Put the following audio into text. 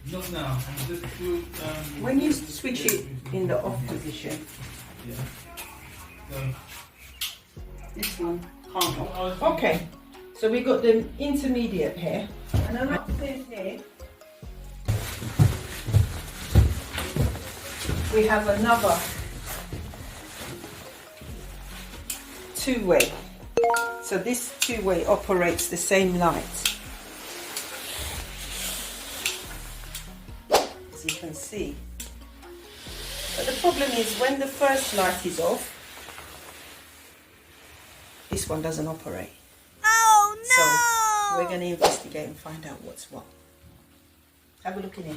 Not now. Just do, When you switch it in the off position, yeah. So, this one can't off. Okay, so we got the intermediate here, and then upstairs here we have another two-way. So this two-way operates the same light. As you can see. But the problem is when the first light is off, this one doesn't operate. Oh no! So we're going to investigate and find out what's what. Have a look in here.